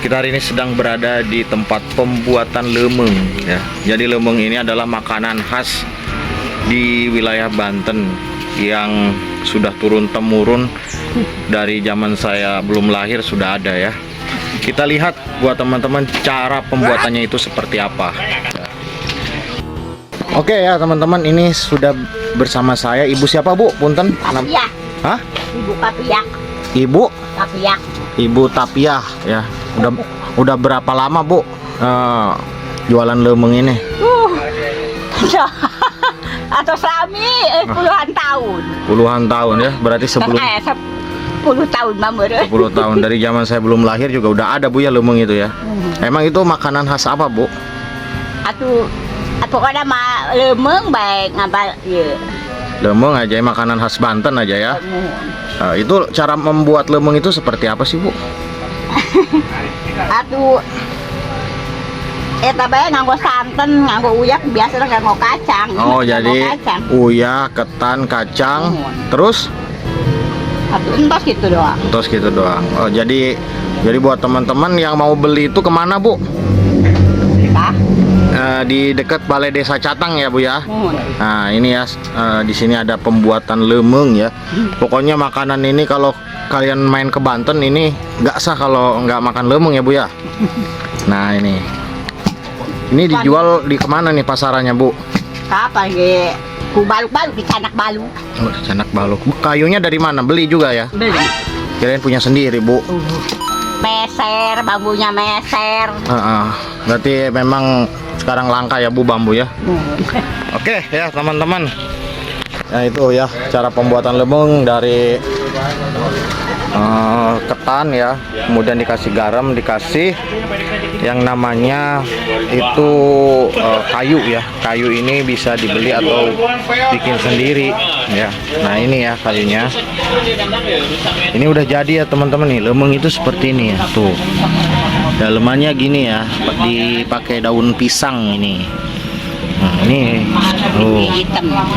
Kita hari ini sedang berada di tempat pembuatan lemeng ya. Jadi lemeng ini adalah makanan khas di wilayah Banten yang sudah turun temurun dari zaman saya belum lahir sudah ada ya. Kita lihat buat teman-teman cara pembuatannya itu seperti apa. Oke ya teman-teman, ini sudah bersama saya. Ibu siapa Bu? Punten. Tapiah. Hah? Ibu Tapiah. Ibu Tapiah. Ibu Tapiah ya. Udah berapa lama Bu jualan lemeng ini? Atau suami puluhan tahun. Puluhan tahun ya. Berarti sebelum 10 tahun mamur. 10 tahun dari zaman saya belum lahir juga udah ada Bu ya lemeng itu ya. Emang itu makanan khas apa Bu? Atau kada mah lemeng baik ngabal ya. Lemeng aja makanan khas Banten aja ya. Nah, itu cara membuat lemeng itu seperti apa sih Bu? Atuh eta bae nganggo santen, nganggo uyak, biasa nganggo kacang. Oh, jadi uyah, ketan, kacang, terus entos gitu doang. Terus gitu doang. Oh, jadi buat teman-teman yang mau beli itu kemana Bu? Di dekat Balai Desa Catang ya Bu ya. Nah ini ya, di sini ada pembuatan lemeng ya. Pokoknya makanan ini kalau kalian main ke Banten ini nggak sah kalau nggak makan lemeng ya Bu ya. Nah ini dijual di kemana nih pasarannya Bu? Kapan ge? Ku baluk-baluk di Canak Balu. Oh, di Canak Balu. Kayunya dari mana? Beli juga ya? Beli. Kirain punya sendiri Bu. Meser, bambunya meser. Berarti memang sekarang langka ya Bu bambu ya. Oke ya teman-teman. Nah itu ya cara pembuatan lemeng dari ketan ya, kemudian dikasih garam, dikasih yang namanya itu kayu ya. Kayu ini bisa dibeli atau bikin sendiri ya. Nah ini ya kayunya. Ini udah jadi ya teman-teman nih. Lemeng itu seperti ini ya tuh. Dalemannya gini ya, dipakai daun pisang ini. Nah, ini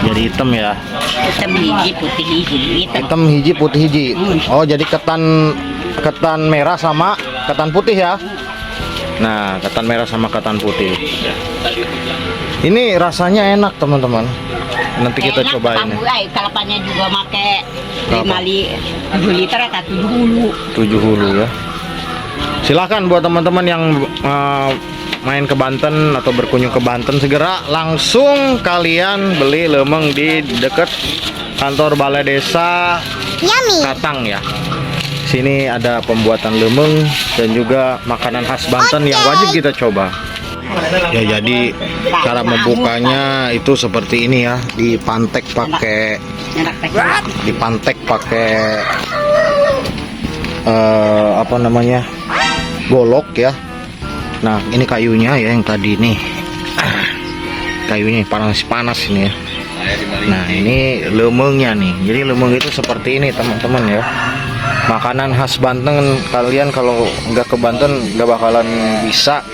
jadi hitam ya. Hitam hiji, putih hiji. Hitam hiji, putih hiji. Oh, jadi ketan merah sama ketan putih ya. Nah, ketan merah sama ketan putih. Ini rasanya enak teman-teman. Nanti kita cobain. Kelapanya juga pakai 7 liter atau 7 hulu. 7 hulu ya. Silahkan buat teman-teman yang main ke Banten atau berkunjung ke Banten, segera langsung kalian beli lemeng di dekat kantor Balai Desa Catang ya. Sini ada pembuatan lemeng dan juga makanan khas Banten yang wajib kita coba. Ya jadi cara membukanya itu seperti ini ya, dipantek pakai apa namanya? Golok ya. Nah ini kayunya ya yang tadi nih, kayunya panas ini ya. Nah ini lemengnya nih. Jadi lemeng itu seperti ini teman-teman ya. Makanan khas Banten, kalian kalau nggak ke Banten nggak bakalan bisa,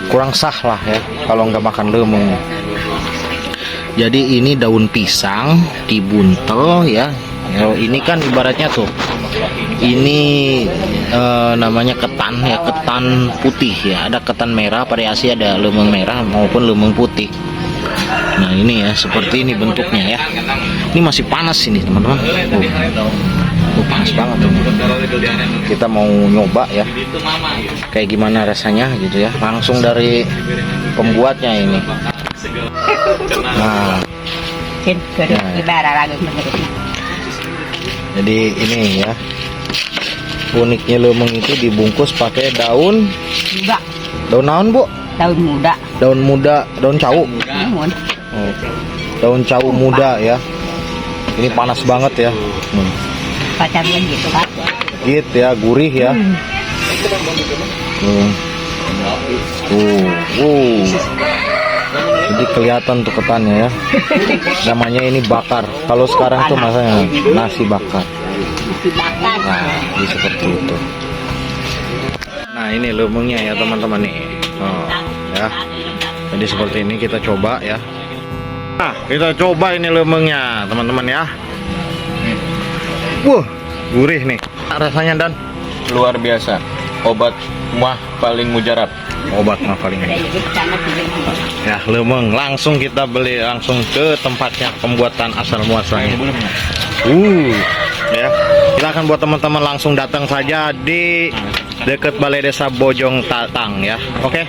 kurang sah lah ya kalau nggak makan lemeng. Jadi ini daun pisang dibuntel ya. Ini kan ibaratnya tuh, ini namanya ketan ya, ketan putih ya. Ada ketan merah, variasi ada lemeng merah maupun lemeng putih. Nah ini ya seperti ini bentuknya ya. Ini masih panas ini teman-teman. Panas banget tuh. Kita mau nyoba ya, kayak gimana rasanya gitu ya. Langsung dari pembuatnya ini. Nah, jadi ini ya, uniknya lemeng itu dibungkus pakai daun naon Bu? Daun muda. Daun muda, daun cau. Oh, daun cau muda ya. Ini panas banget ya. Kacangnya gitu kan? Gitu ya, gurih ya. Jadi kelihatan tuh ketannya ya. Namanya ini bakar. Kalau sekarang tuh masanya nasi bakar. Nah, ini seperti itu. Nah, ini lemengnya ya teman-teman nih. Oh, ya. Jadi seperti ini kita coba ya. Nah, kita coba ini lemengnya teman-teman ya. Wah, gurih nih rasanya dan luar biasa. obat mah paling mujarab. Obat mah paling Ada ibu ke sana tidur. ya lemeng. Langsung kita beli langsung ke tempatnya pembuatan asal muasalnya. Ya kita akan buat teman-teman langsung datang saja di dekat Balai Desa Bojong Tatang ya. Oke.